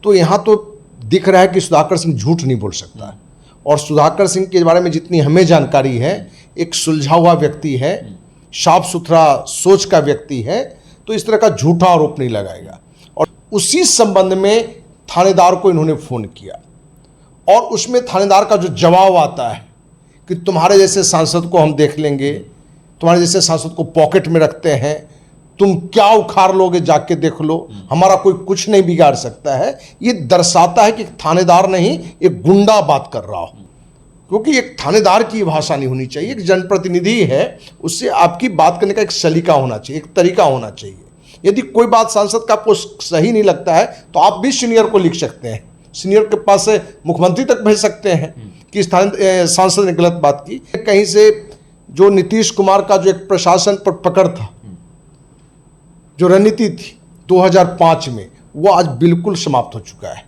तो यहाँ तो दिख रहा है कि सुधाकर सिंह झूठ नहीं बोल सकता है। और सुधाकर सिंह के बारे में जितनी हमें जानकारी है, एक सुलझा हुआ व्यक्ति है, साफ सुथरा सोच का व्यक्ति है, तो इस तरह का झूठा आरोप नहीं लगाएगा। और उसी संबंध में थानेदार को इन्होंने फ़ोन किया और उसमें थानेदार का जो जवाब आता है कि तुम्हारे जैसे सांसद को हम देख लेंगे, तुम्हारे जैसे सांसद को पॉकेट में रखते हैं, तुम क्या उखाड़ लोगे जाके देख लो, हमारा कोई कुछ नहीं बिगाड़ सकता है। ये दर्शाता है कि थानेदार नहीं, एक गुंडा बात कर रहा हो। क्योंकि एक थानेदार की भाषा नहीं होनी चाहिए, एक जनप्रतिनिधि है, उससे आपकी बात करने का एक सलीका होना चाहिए, एक तरीका होना चाहिए। यदि कोई बात सांसद का आपको सही नहीं लगता है तो आप भी सीनियर को लिख सकते हैं, सीनियर के पास से मुख्यमंत्री तक भेज सकते हैं कि इस सांसद ने गलत बात की। कहीं से जो नीतीश कुमार का जो एक प्रशासन पर पकड़ था, जो रणनीति थी 2005 में, वो आज बिल्कुल समाप्त हो चुका है।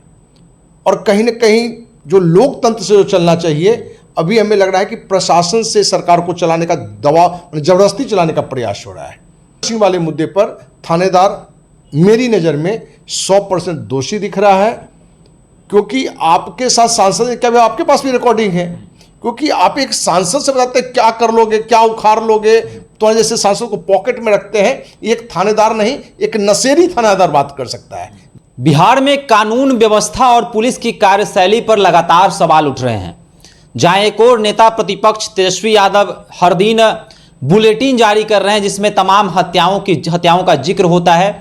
और कहीं ना कहीं जो लोकतंत्र से जो चलना चाहिए, अभी हमें लग रहा है कि प्रशासन से सरकार को चलाने का दबाव, जबरदस्ती चलाने का प्रयास हो रहा है। सिंह वाले मुद्दे पर थानेदार मेरी नज़र में 100% दोषी दिख रहा है। क्योंकि आपके साथ सांसद, क्या आपके पास भी रिकॉर्डिंग है? क्योंकि आप एक सांसद से बताते हैं क्या कर लोगे, क्या उखाड़ लोगे, तो जैसे सांसद को पॉकेट में रखते हैं। एक थानेदार नहीं, एक नशेड़ी थानेदार बात कर सकता है। बिहार में कानून व्यवस्था और पुलिस की कार्यशैली पर लगातार सवाल उठ रहे हैं। जहां एक और नेता प्रतिपक्ष तेजस्वी यादव हर दिन बुलेटिन जारी कर रहे हैं जिसमें तमाम हत्याओं का जिक्र होता है,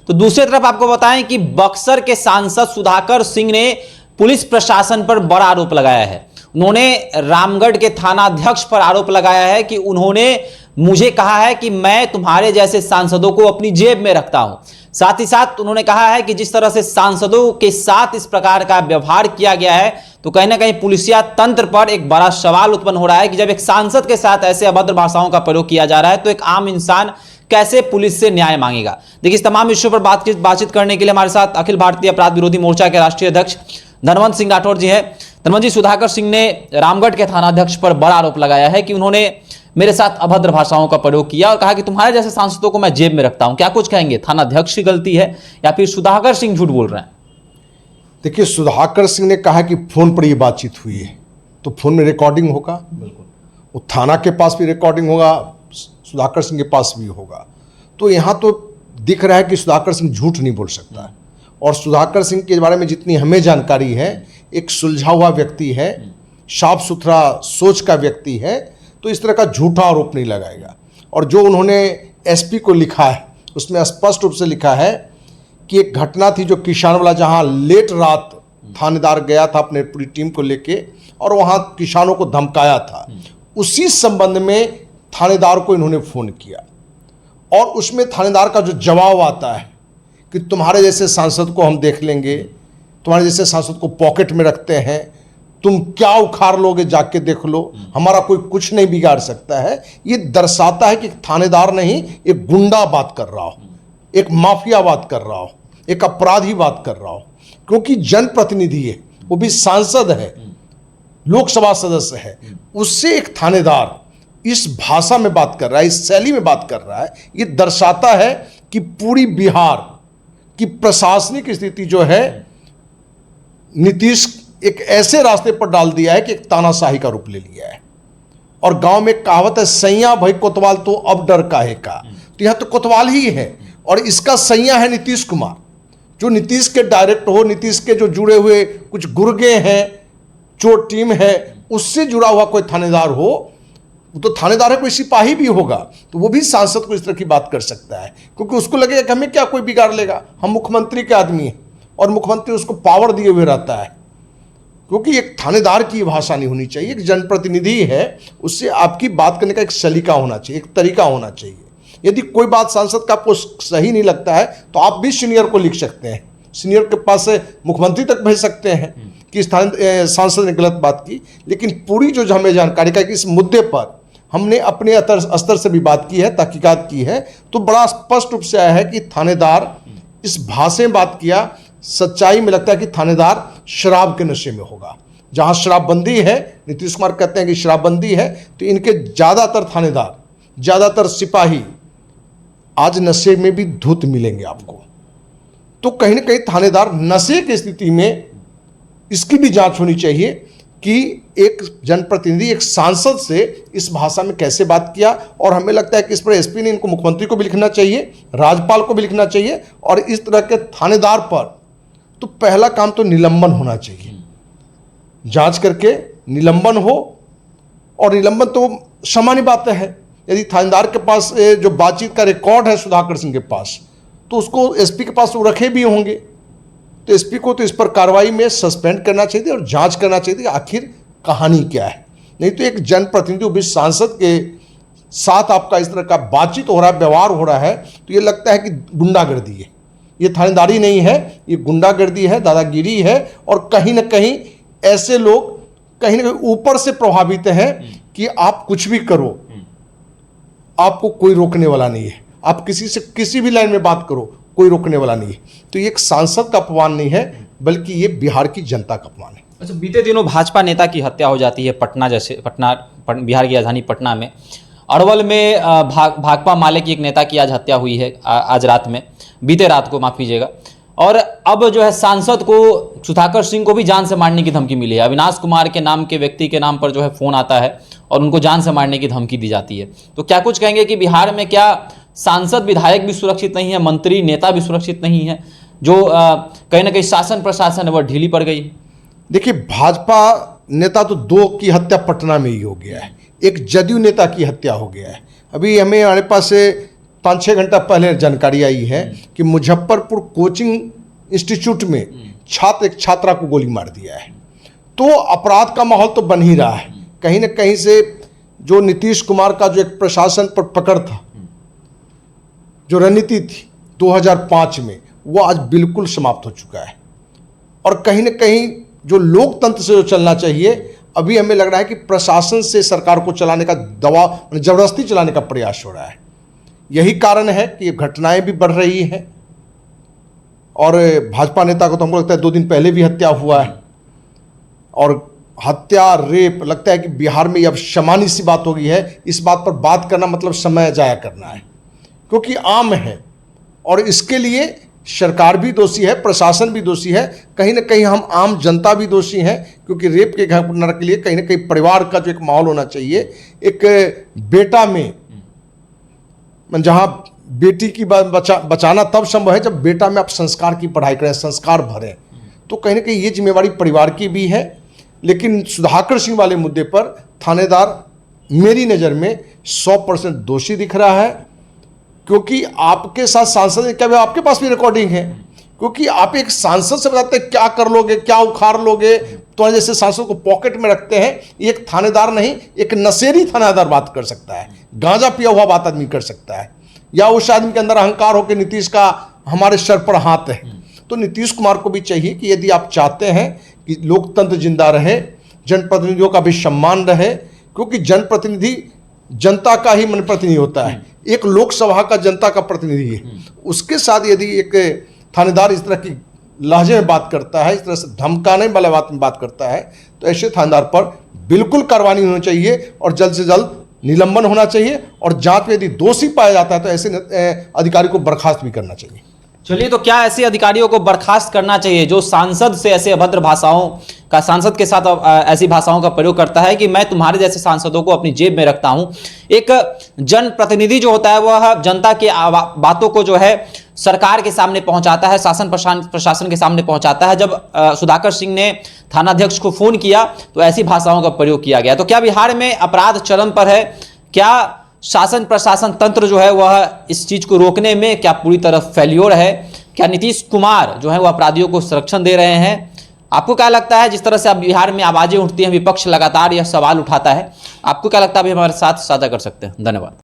तो दूसरी तरफ आपको बताएं कि बक्सर के सांसद सुधाकर सिंह ने पुलिस प्रशासन पर बड़ा आरोप लगाया है। उन्होंने रामगढ़ के थानाध्यक्ष पर आरोप लगाया है कि उन्होंने मुझे कहा है कि मैं तुम्हारे जैसे सांसदों को अपनी जेब में रखता हूं। साथ ही साथ उन्होंने कहा है कि जिस तरह से सांसदों के साथ इस प्रकार का व्यवहार किया गया है, तो कहीं ना कहीं पुलिसिया तंत्र पर एक बड़ा सवाल उत्पन्न हो रहा है कि जब एक सांसद के साथ ऐसे अभद्र भाषाओं का प्रयोग किया जा रहा है, तो एक आम इंसान कैसे पुलिस से न्याय मांगेगा। देखिए, इस तमाम विषयों पर बातचीत करने के लिए हमारे साथ अखिल भारतीय अपराध विरोधी मोर्चा के राष्ट्रीय अध्यक्ष धनवंत सिंह राठौर जी हैं। धनवंत जी, सुधाकर सिंह ने रामगढ़ के थानाध्यक्ष पर बड़ा आरोप लगाया है कि उन्होंने मेरे साथ अभद्र भाषाओं का प्रयोग किया और कहा कि तुम्हारे जैसे सांसदों को मैं जेब में रखता हूं। क्या कुछ कहेंगे, थानाध्यक्ष की गलती है या फिर सुधाकर सिंह झूठ बोल रहे हैं? देखिए, सुधाकर सिंह ने कहा कि फोन पर ये बातचीत हुई है, तो फोन में रिकॉर्डिंग होगा, बिल्कुल वो थाना के पास भी रिकॉर्डिंग होगा, सुधाकर सिंह के पास भी होगा। तो यहाँ तो दिख रहा है कि सुधाकर सिंह झूठ नहीं बोल सकता है। और सुधाकर सिंह के बारे में जितनी हमें जानकारी है, एक सुलझा हुआ व्यक्ति है, साफ सुथरा सोच का व्यक्ति है, तो इस तरह का झूठा आरोप नहीं लगाएगा। और जो उन्होंने एसपी को लिखा है, उसमें स्पष्ट रूप से लिखा है कि एक घटना थी जो किसानवाला, जहां लेट रात थानेदार गया था अपने पूरी टीम को लेके और वहां किसानों को धमकाया था। उसी संबंध में थानेदार को इन्होंने फ़ोन किया और उसमें थानेदार का जो जवाब आता है कि तुम्हारे जैसे सांसद को हम देख लेंगे, तुम्हारे जैसे सांसद को पॉकेट में रखते हैं, तुम क्या उखाड़ लोगे जाके देख लो, हमारा कोई कुछ नहीं बिगाड़ सकता है। ये दर्शाता है कि थानेदार नहीं, एक गुंडा बात कर रहा हो, एक माफिया बात कर रहा हो, एक अपराधी बात कर रहा हो। क्योंकि जनप्रतिनिधि है, वो भी सांसद है, लोकसभा सदस्य है, उससे एक थानेदार इस भाषा में बात कर रहा है, इस शैली में बात कर रहा है। ये दर्शाता है कि पूरी बिहार की प्रशासनिक स्थिति जो है, नीतीश एक ऐसे रास्ते पर डाल दिया है कि एक तानाशाही का रूप ले लिया है। और गांव में कहावत है, सैया भाई कोतवाल तो अब डर काहे का। तो यहां तो कोतवाल ही है और इसका सैया है नीतीश कुमार, जो नीतीश के डायरेक्ट हो, नीतीश के जो जुड़े हुए कुछ गुर्गे हैं, जो टीम है, उससे जुड़ा हुआ कोई थानेदार हो, वो तो थानेदार है, कोई सिपाही भी होगा तो वो भी सांसद को इस तरह की बात कर सकता है। क्योंकि उसको लगेगा कि हमें क्या कोई बिगाड़ लेगा, हम मुख्यमंत्री के आदमी हैं और मुख्यमंत्री उसको पावर दिए हुए रहता है। क्योंकि एक थानेदार की भाषा नहीं होनी चाहिए, एक जनप्रतिनिधि है, उससे आपकी बात करने का एक सलीका होना चाहिए, एक तरीका होना चाहिए। यदि कोई बात सांसद का आपको सही नहीं लगता है तो आप भी सीनियर को लिख सकते हैं, सीनियर के पास से मुख्यमंत्री तक भेज सकते हैं कि इस सांसद ने गलत बात की। लेकिन पूरी जो हमें जानकारी का कि इस मुद्दे पर हमने अपने स्तर से भी बात की है, तहकीकात की है, तो बड़ा स्पष्ट रूप से आया है कि थानेदार इस भाषा में बात किया। सच्चाई में लगता है कि थानेदार शराब के नशे में होगा। जहां शराबबंदी है, नीतीश कुमार कहते हैं कि शराबबंदी है, तो इनके ज़्यादातर थानेदार, ज़्यादातर सिपाही आज नशे में भी धुत मिलेंगे आपको। तो कहीं ना कहीं थानेदार नशे की स्थिति में इसकी भी जांच होनी चाहिए कि एक जनप्रतिनिधि, एक सांसद से इस भाषा में कैसे बात किया। और हमें लगता है कि इस पर एसपी ने इनको मुख्यमंत्री को भी लिखना चाहिए, राज्यपाल को भी लिखना चाहिए, और इस तरह के थानेदार पर तो पहला काम तो निलंबन होना चाहिए। जांच करके निलंबन हो, और निलंबन तो सामान्य बात है। यदि थानेदार के पास जो बातचीत का रिकॉर्ड है सुधाकर सिंह के पास, तो उसको एसपी के पास वो रखे भी होंगे, तो एसपी को तो इस पर कार्रवाई में सस्पेंड करना चाहिए और जांच करना चाहिए कि आखिर कहानी क्या है। नहीं तो एक जनप्रतिनिधि भी सांसद के साथ आपका इस तरह का बातचीत हो रहा है, व्यवहार हो रहा है, तो ये लगता है कि गुंडागर्दी है। ये थानेदारी नहीं है, ये गुंडागर्दी है, दादागिरी है। और कहीं ना कहीं ऐसे लोग कहीं ना कहीं ऊपर से प्रभावित हैं कि आप कुछ भी करो, आपको कोई रोकने वाला नहीं है। आप किसी से किसी भी लाइन में बात करो, कोई रोकने वाला नहीं है। तो ये एक सांसद का अपमान नहीं है, बल्कि ये बिहार की जनता का अपमान है। अच्छा, बीते दिनों भाजपा नेता की हत्या हो जाती है बिहार की राजधानी पटना में। अरवल में भाकपा माले की एक नेता की आज हत्या हुई है, आज रात में, बीते रात को, माफ कीजिएगा। और अब जो है सांसद को, सुधाकर सिंह को भी जान से मारने की धमकी मिली है। अविनाश कुमार के नाम के व्यक्ति के नाम पर जो है फ़ोन आता है और उनको जान से मारने की धमकी दी जाती है। तो क्या कुछ कहेंगे कि बिहार में क्या सांसद विधायक भी सुरक्षित नहीं है, मंत्री नेता भी सुरक्षित नहीं है, जो कहीं ना कहीं शासन प्रशासन है वह ढीली पड़ गई? देखिए, भाजपा नेता तो दो की हत्या पटना में ही हो गया है, एक जदयू नेता की हत्या हो गया है। अभी हमारे पास से 5-6 घंटा पहले जानकारी आई है कि मुजफ्फरपुर कोचिंग इंस्टीट्यूट में एक छात्रा को गोली मार दिया है। तो अपराध का माहौल तो बन ही रहा है। कहीं ना कहीं से जो नीतीश कुमार का जो एक प्रशासन पर पकड़ था, जो रणनीति थी 2005 में, वो आज बिल्कुल समाप्त हो चुका है। और कहीं ना कहीं जो लोकतंत्र से जो चलना चाहिए, अभी हमें लग रहा है कि प्रशासन से सरकार को चलाने का दबाव, जबरदस्ती चलाने का प्रयास हो रहा है। यही कारण है कि ये घटनाएं भी बढ़ रही हैं। और भाजपा नेता को तो हमको लगता है 2 दिन पहले भी हत्या हुआ है। और हत्या, रेप, लगता है कि बिहार में अब सामान्य सी बात हो गई है। इस बात पर बात करना मतलब समय जाया करना है, क्योंकि आम है। और इसके लिए सरकार भी दोषी है, प्रशासन भी दोषी है, कहीं ना कहीं हम आम जनता भी दोषी हैं। क्योंकि रेप के घटना के लिए कहीं ना कहीं परिवार का जो एक माहौल होना चाहिए, एक बेटा में, जहाँ बेटी की बचाना तब संभव है जब बेटा में आप संस्कार की पढ़ाई करें, संस्कार भरें। तो कहीं ना कहीं ये जिम्मेवारी परिवार की भी है। लेकिन सुधाकर सिंह वाले मुद्दे पर थानेदार मेरी नज़र में 100% दोषी दिख रहा है। क्योंकि आपके साथ सांसद, क्या आपके पास भी रिकॉर्डिंग है? क्योंकि आप एक सांसद से बताते हैं क्या कर लोगे, क्या उखाड़ लोगे, तो जैसे सांसद को पॉकेट में रखते हैं। एक थानेदार नहीं, एक नशेड़ी थानेदार बात कर सकता है, गांजा पिया हुआ बात आदमी कर सकता है, या उस आदमी के अंदर अहंकार हो कि नीतीश का हमारे सर पर हाथ है। तो नीतीश कुमार को भी चाहिए कि यदि आप चाहते हैं कि लोकतंत्र जिंदा रहे, जनप्रतिनिधियों का भी सम्मान रहे, क्योंकि जनप्रतिनिधि जनता का ही मन प्रतिनिधि होता है, एक लोकसभा का जनता का प्रतिनिधि है। उसके साथ यदि एक थानेदार इस तरह की लहजे में बात करता है, इस तरह से धमकाने वाले बात में बात करता है, तो ऐसे थानेदार पर बिल्कुल कार्रवाई होनी चाहिए और जल्द से जल्द निलंबन होना चाहिए। और जांच में यदि दोषी पाया जाता है तो ऐसे अधिकारी को बर्खास्त भी करना चाहिए। चलिए, तो क्या ऐसे अधिकारियों को बर्खास्त करना चाहिए जो सांसद से ऐसे अभद्र भाषाओं का, सांसद के साथ ऐसी भाषाओं का प्रयोग करता है कि मैं तुम्हारे जैसे सांसदों को अपनी जेब में रखता हूं? एक जनप्रतिनिधि जो होता है वह जनता की बातों को जो है सरकार के सामने पहुंचाता है, शासन प्रशासन के सामने पहुंचाता है। जब सुधाकर सिंह ने थानाध्यक्ष को फोन किया तो ऐसी भाषाओं का प्रयोग किया गया। तो क्या बिहार में अपराध चरम पर है? क्या शासन प्रशासन तंत्र जो है वह इस चीज को रोकने में क्या पूरी तरह फेल्योर है? क्या नीतीश कुमार जो है वह अपराधियों को संरक्षण दे रहे हैं? आपको क्या लगता है? जिस तरह से अब बिहार में आवाजें उठती हैं, विपक्ष लगातार यह सवाल उठाता है, आपको क्या लगता है? अभी हमारे साथ साझा कर सकते हैं। धन्यवाद।